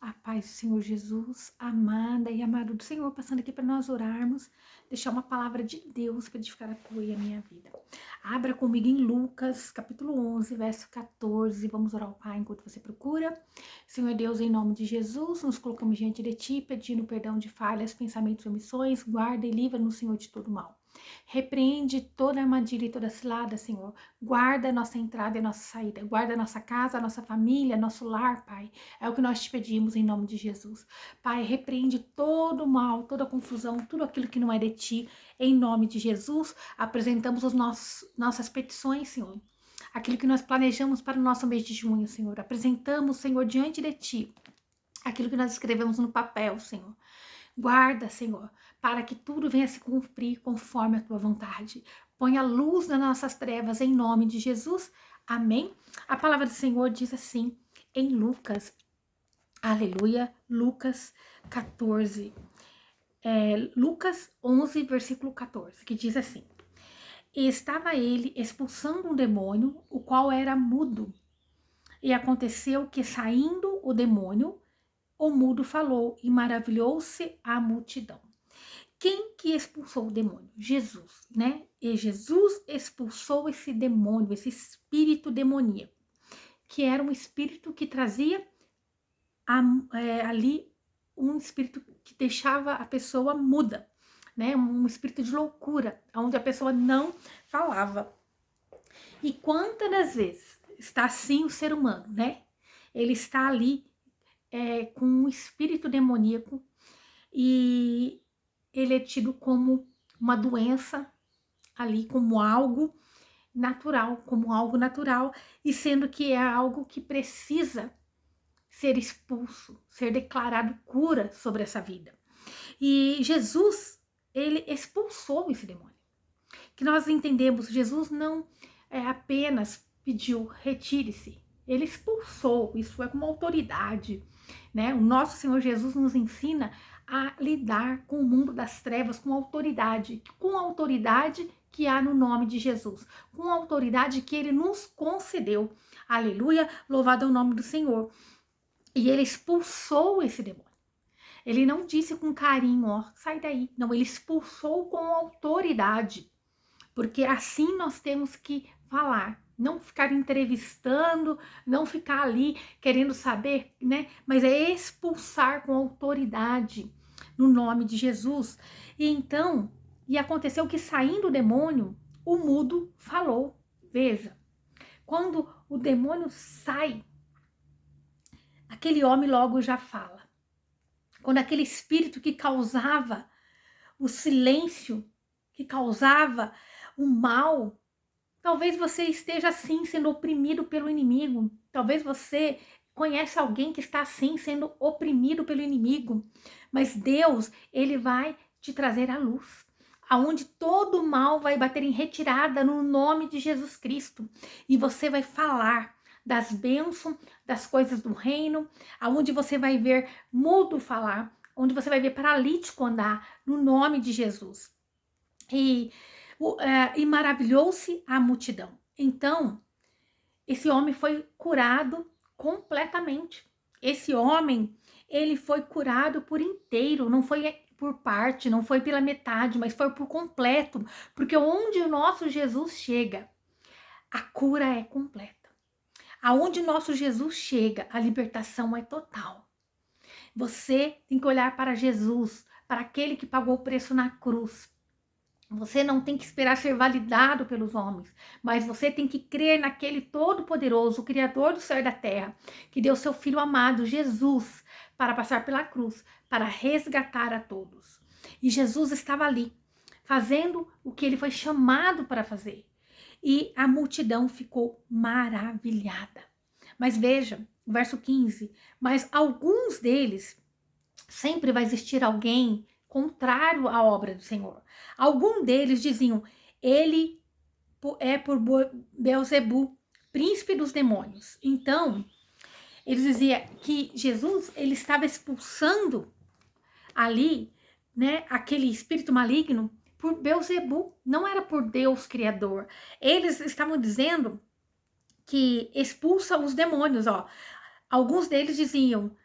A paz do Senhor Jesus, amada e amado do Senhor, passando aqui para nós orarmos, deixar uma palavra de Deus para edificar a tua e a minha vida. Abra comigo em Lucas, capítulo 11, verso 14. Vamos orar ao Pai enquanto você procura. Senhor Deus, em nome de Jesus, nos colocamos diante de Ti, pedindo perdão de falhas, pensamentos e omissões. Guarda e livra-nos, Senhor, de todo mal. Repreende toda armadilha e toda cilada, Senhor. Guarda a nossa entrada e a nossa saída. Guarda a nossa casa, a nossa família, nosso lar, Pai. É o que nós te pedimos em nome de Jesus. Pai, repreende todo o mal, toda a confusão, tudo aquilo que não é de Ti. Em nome de Jesus, apresentamos nossas petições, Senhor. Aquilo que nós planejamos para o nosso mês de junho, Senhor. Apresentamos, Senhor, diante de Ti. Aquilo que nós escrevemos no papel, Senhor. Guarda, Senhor, para que tudo venha se cumprir conforme a tua vontade. Põe a luz nas nossas trevas em nome de Jesus. Amém? A palavra do Senhor diz assim em Lucas, aleluia, Lucas 14. Lucas 11, versículo 14, que diz assim: E estava ele expulsando um demônio, o qual era mudo. E aconteceu que, saindo o demônio, o mudo falou e maravilhou-se a multidão. Quem que expulsou o demônio? Jesus, né? E Jesus expulsou esse demônio, esse espírito demoníaco, que era um espírito que trazia ali um espírito que deixava a pessoa muda, né? Um espírito de loucura, onde a pessoa não falava. E quantas das vezes está assim o ser humano, né? Ele está ali com um espírito demoníaco e ele é tido como uma doença ali, como algo natural, e sendo que é algo que precisa ser expulso, ser declarado cura sobre essa vida. E Jesus, ele expulsou esse demônio. Que nós entendemos, Jesus não apenas pediu, retire-se. Ele expulsou, isso é com uma autoridade, né? O nosso Senhor Jesus nos ensina a lidar com o mundo das trevas com autoridade que há no nome de Jesus, com a autoridade que ele nos concedeu. Aleluia, louvado é o nome do Senhor. E ele expulsou esse demônio. Ele não disse com carinho, ó, sai daí. Não, ele expulsou com autoridade. Porque assim nós temos que falar, não ficar entrevistando, não ficar ali querendo saber, né? Mas é expulsar com autoridade no nome de Jesus. E então, aconteceu que saindo o demônio, o mudo falou. Veja, quando o demônio sai, aquele homem logo já fala. Quando aquele espírito que causava o silêncio, que causava o mal, talvez você esteja assim sendo oprimido pelo inimigo. Talvez você conhece alguém que está assim sendo oprimido pelo inimigo. Mas Deus, ele vai te trazer a luz, aonde todo o mal vai bater em retirada no nome de Jesus Cristo. E você vai falar das bênçãos, das coisas do reino, aonde você vai ver mudo falar, onde você vai ver paralítico andar, no nome de Jesus. E maravilhou-se a multidão. Então, esse homem foi curado completamente. Esse homem, ele foi curado por inteiro, não foi por parte, não foi pela metade, mas foi por completo, porque onde o nosso Jesus chega, a cura é completa. Aonde o nosso Jesus chega, a libertação é total. Você tem que olhar para Jesus, para aquele que pagou o preço na cruz. Você não tem que esperar ser validado pelos homens, mas você tem que crer naquele Todo-Poderoso, o Criador do céu e da terra, que deu seu Filho amado, Jesus, para passar pela cruz, para resgatar a todos. E Jesus estava ali, fazendo o que ele foi chamado para fazer. E a multidão ficou maravilhada. Mas veja, o verso 15, mas alguns deles, sempre vai existir alguém contrário à obra do Senhor. Alguns deles diziam, ele é por Beelzebu, príncipe dos demônios. Então, eles diziam que Jesus, ele estava expulsando ali, né, aquele espírito maligno por Beelzebu, não era por Deus Criador. Eles estavam dizendo que expulsa os demônios, ó. Alguns deles diziam,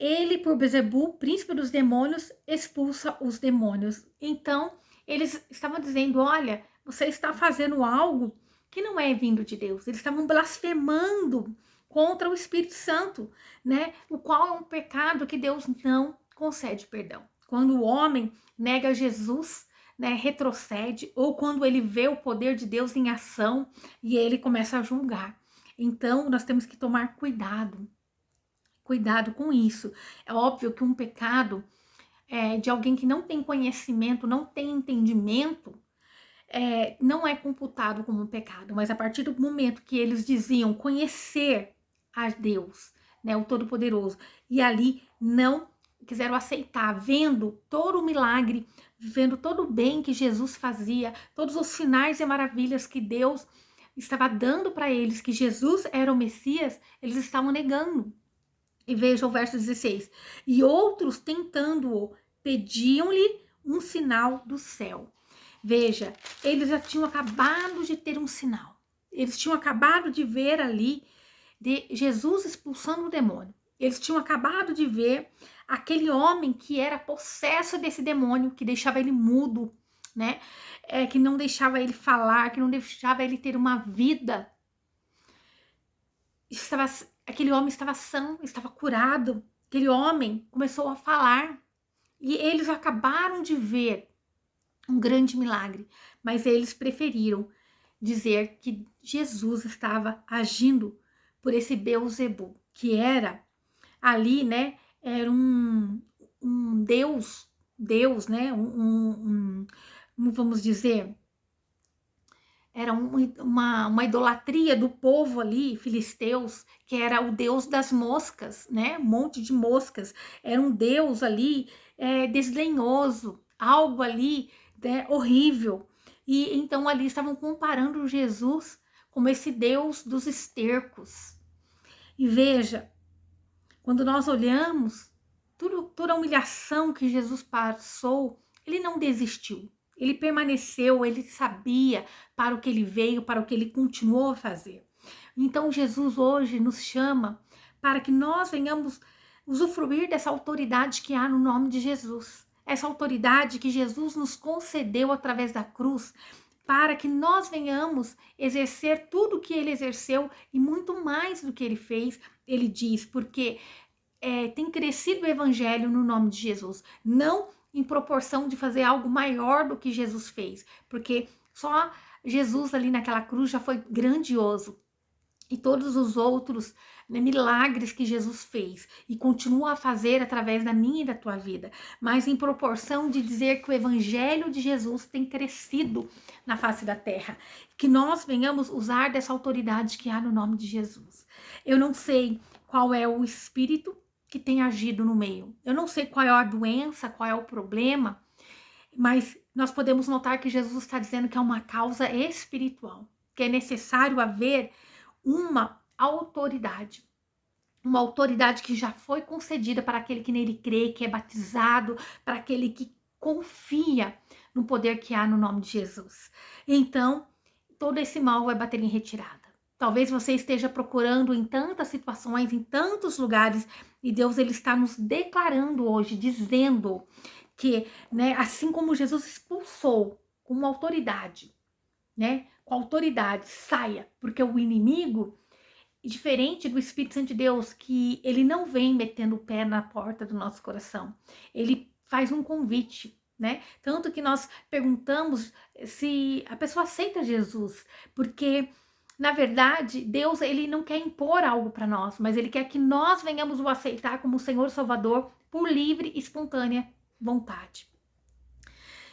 ele, por Bezebu, príncipe dos demônios, expulsa os demônios. Então, eles estavam dizendo, olha, você está fazendo algo que não é vindo de Deus. Eles estavam blasfemando contra o Espírito Santo, né? O qual é um pecado que Deus não concede perdão. Quando o homem nega Jesus, né, retrocede, ou quando ele vê o poder de Deus em ação e ele começa a julgar. Então, nós temos que tomar cuidado com isso. É óbvio que um pecado de alguém que não tem conhecimento, não tem entendimento, não é computado como um pecado, mas a partir do momento que eles diziam conhecer a Deus, né, o Todo-Poderoso, e ali não quiseram aceitar, vendo todo o milagre, vendo todo o bem que Jesus fazia, todos os sinais e maravilhas que Deus estava dando para eles, que Jesus era o Messias, eles estavam negando. E veja o verso 16. E outros, tentando-o, pediam-lhe um sinal do céu. Veja, eles já tinham acabado de ter um sinal. Eles tinham acabado de ver ali de Jesus expulsando o demônio. Eles tinham acabado de ver aquele homem que era possesso desse demônio, que deixava ele mudo, né? Que não deixava ele falar, que não deixava ele ter uma vida. Aquele homem estava são, estava curado. Aquele homem começou a falar. E eles acabaram de ver um grande milagre, mas eles preferiram dizer que Jesus estava agindo por esse Beelzebub, que era ali, né, era um Deus, né, vamos dizer, era uma idolatria do povo ali, filisteus, que era o deus das moscas, né? Um monte de moscas. Era um deus ali desdenhoso, algo ali, né, horrível. E então ali estavam comparando Jesus como esse deus dos estercos. E veja, quando nós olhamos toda a humilhação que Jesus passou, ele não desistiu. Ele permaneceu, ele sabia para o que ele veio, para o que ele continuou a fazer. Então Jesus hoje nos chama para que nós venhamos usufruir dessa autoridade que há no nome de Jesus. Essa autoridade que Jesus nos concedeu através da cruz, para que nós venhamos exercer tudo o que ele exerceu e muito mais do que ele fez. Ele diz, porque tem crescido o evangelho no nome de Jesus, não em proporção de fazer algo maior do que Jesus fez, porque só Jesus ali naquela cruz já foi grandioso, e todos os outros, né, milagres que Jesus fez e continua a fazer através da minha e da tua vida, mas em proporção de dizer que o evangelho de Jesus tem crescido na face da terra, que nós venhamos usar dessa autoridade que há no nome de Jesus. Eu não sei qual é o espírito que tem agido no meio. Eu não sei qual é a doença, qual é o problema, mas nós podemos notar que Jesus está dizendo que é uma causa espiritual, que é necessário haver uma autoridade que já foi concedida para aquele que nele crê, que é batizado, para aquele que confia no poder que há no nome de Jesus. Então, todo esse mal vai bater em retirada. Talvez você esteja procurando em tantas situações, em tantos lugares, e Deus ele está nos declarando hoje, dizendo que, né, assim como Jesus expulsou com uma autoridade, né, com autoridade, saia, porque o inimigo, diferente do Espírito Santo de Deus, que ele não vem metendo o pé na porta do nosso coração, ele faz um convite, né? Tanto que nós perguntamos se a pessoa aceita Jesus, porque na verdade, Deus ele não quer impor algo para nós, mas ele quer que nós venhamos o aceitar como Senhor e Salvador por livre e espontânea vontade.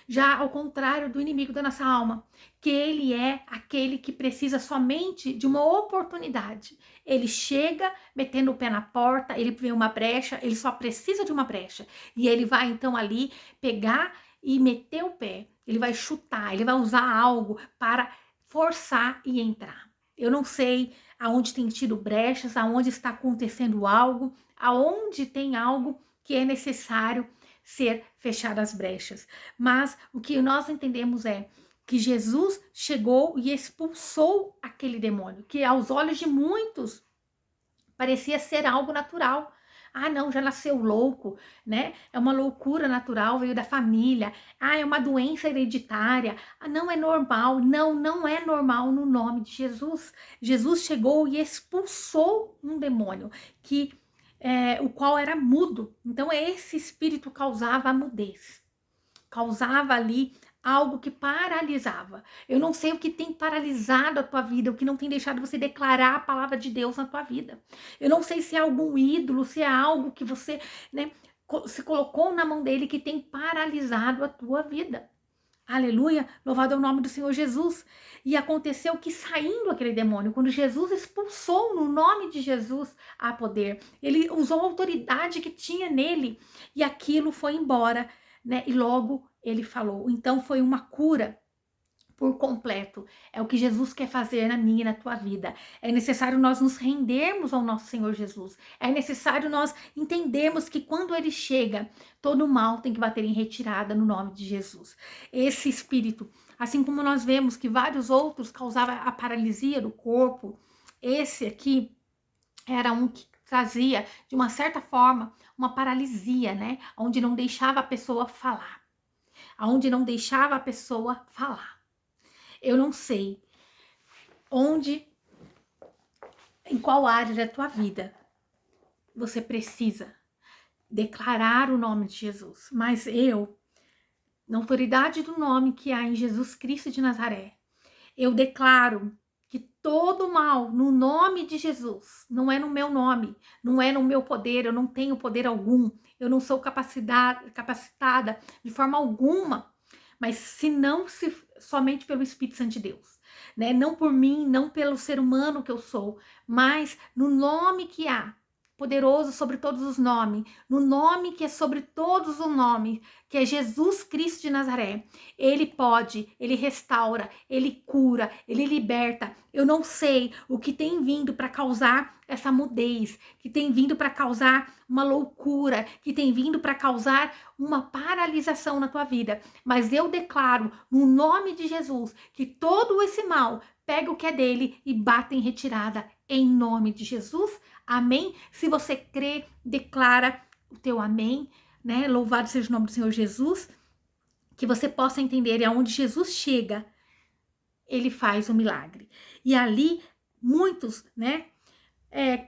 Já ao contrário do inimigo da nossa alma, que ele é aquele que precisa somente de uma oportunidade. Ele chega metendo o pé na porta, ele vê uma brecha, ele só precisa de uma brecha. E ele vai então ali pegar e meter o pé, ele vai chutar, ele vai usar algo para forçar e entrar. Eu não sei aonde tem tido brechas, aonde está acontecendo algo, aonde tem algo que é necessário ser fechadas as brechas. Mas o que nós entendemos é que Jesus chegou e expulsou aquele demônio, que aos olhos de muitos parecia ser algo natural. Ah, não, já nasceu louco, né? É uma loucura natural, veio da família. Ah, é uma doença hereditária. Ah, não é normal. Não, não é normal no nome de Jesus. Jesus chegou e expulsou um demônio que o qual era mudo. Então esse espírito causava a mudez, causava ali algo que paralisava. Eu não sei o que tem paralisado a tua vida, o que não tem deixado você declarar a palavra de Deus na tua vida. Eu não sei se é algum ídolo, se é algo que você, né, se colocou na mão dele que tem paralisado a tua vida. Aleluia, louvado é o nome do Senhor Jesus. E aconteceu que saindo aquele demônio, quando Jesus expulsou no nome de Jesus a poder, ele usou a autoridade que tinha nele e aquilo foi embora, né? E logo ele falou. Então foi uma cura por completo. É o que Jesus quer fazer na minha e na tua vida. É necessário nós nos rendermos ao nosso Senhor Jesus. É necessário nós entendermos que quando ele chega, todo mal tem que bater em retirada no nome de Jesus. Esse espírito, assim como nós vemos que vários outros causavam a paralisia do corpo, esse aqui era um que trazia, de uma certa forma, uma paralisia, né? Onde não deixava a pessoa falar. Onde não deixava a pessoa falar. Eu não sei onde, em qual área da tua vida você precisa declarar o nome de Jesus. Mas eu, na autoridade do nome que há em Jesus Cristo de Nazaré, eu declaro que todo mal, no nome de Jesus, não é no meu nome, não é no meu poder, eu não tenho poder algum, eu não sou capacitada de forma alguma, mas se não se somente pelo Espírito Santo de Deus, né? Não por mim, não pelo ser humano que eu sou, mas no nome que há, poderoso sobre todos os nomes, no nome que é sobre todos os nomes, que é Jesus Cristo de Nazaré. Ele pode, ele restaura, ele cura, ele liberta. Eu não sei o que tem vindo para causar essa mudez, que tem vindo para causar uma loucura, que tem vindo para causar uma paralisação na tua vida, mas eu declaro no nome de Jesus que todo esse mal pega o que é dele e bata em retirada em nome de Jesus. Amém? Se você crê, declara o teu amém, né? Louvado seja o nome do Senhor Jesus. Que você possa entender, é onde Jesus chega, ele faz o milagre. E ali, muitos, né,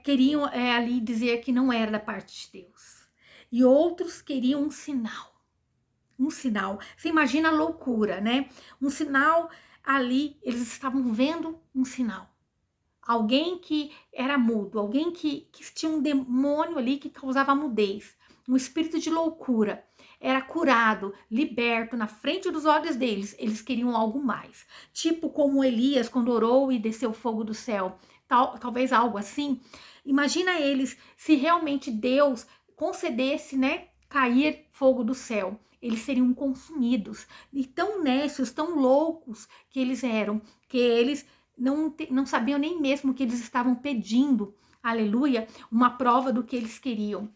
queriam ali dizer que não era da parte de Deus. E outros queriam um sinal. Um sinal. Você imagina a loucura, né? Um sinal ali, eles estavam vendo um sinal. Alguém que era mudo, alguém que tinha um demônio ali que causava mudez, um espírito de loucura, era curado, liberto na frente dos olhos deles. Eles queriam algo mais, tipo como Elias quando orou e desceu fogo do céu, talvez algo assim. Imagina eles se realmente Deus concedesse, né, cair fogo do céu. Eles seriam consumidos, e tão nécios, tão loucos que eles eram, que eles não sabiam nem mesmo que eles estavam pedindo, aleluia, uma prova do que eles queriam.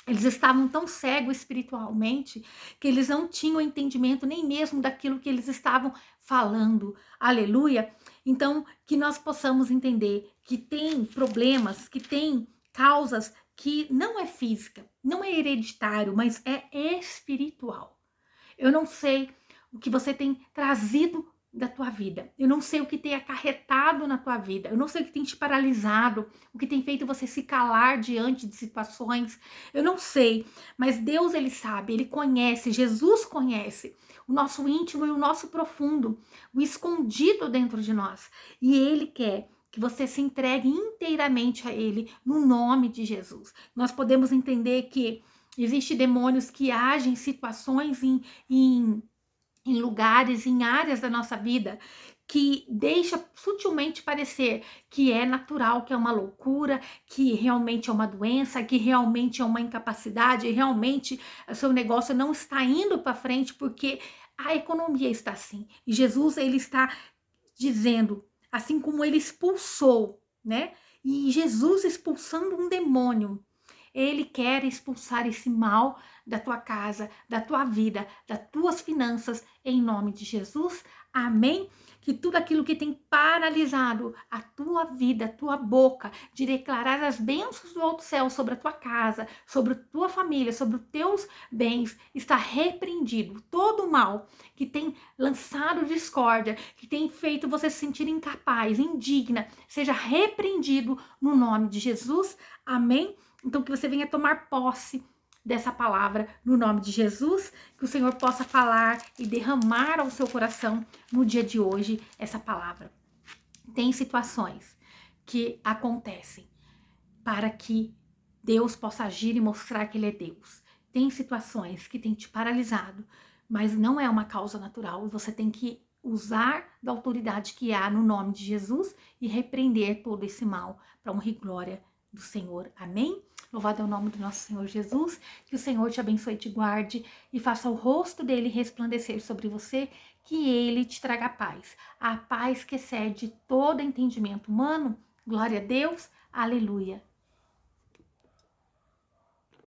Eles estavam tão cegos espiritualmente que eles não tinham entendimento nem mesmo daquilo que eles estavam falando, aleluia. Então, que nós possamos entender que tem problemas, que tem causas que não é física, não é hereditário, mas é espiritual. Eu não sei o que você tem trazido da tua vida. Eu não sei o que tem acarretado na tua vida. Eu não sei o que tem te paralisado, o que tem feito você se calar diante de situações. Eu não sei, mas Deus, ele sabe, ele conhece, Jesus conhece o nosso íntimo e o nosso profundo, o escondido dentro de nós. E ele quer que você se entregue inteiramente a ele no nome de Jesus. Nós podemos entender que existem demônios que agem em situações em lugares, em áreas da nossa vida, que deixa sutilmente parecer que é natural, que é uma loucura, que realmente é uma doença, que realmente é uma incapacidade, realmente o seu negócio não está indo para frente porque a economia está assim. E Jesus, ele está dizendo, assim como ele expulsou, né? E Jesus expulsando um demônio, ele quer expulsar esse mal da tua casa, da tua vida, das tuas finanças, em nome de Jesus. Amém? que tudo aquilo que tem paralisado a tua vida, a tua boca, de declarar as bênçãos do alto céu sobre a tua casa, sobre a tua família, sobre os teus bens, está repreendido. Todo o mal que tem lançado discórdia, que tem feito você se sentir incapaz, indigna, seja repreendido no nome de Jesus. Amém? Então que você venha tomar posse dessa palavra no nome de Jesus, que o Senhor possa falar e derramar ao seu coração no dia de hoje essa palavra. Tem situações que acontecem para que Deus possa agir e mostrar que Ele é Deus. Tem situações que têm te paralisado, mas não é uma causa natural. Você tem que usar da autoridade que há no nome de Jesus e repreender todo esse mal para honra e glória do Senhor. Amém? Louvado é o nome do nosso Senhor Jesus. Que o Senhor te abençoe e te guarde e faça o rosto dele resplandecer sobre você, que ele te traga paz. A paz que excede todo entendimento humano. Glória a Deus. Aleluia.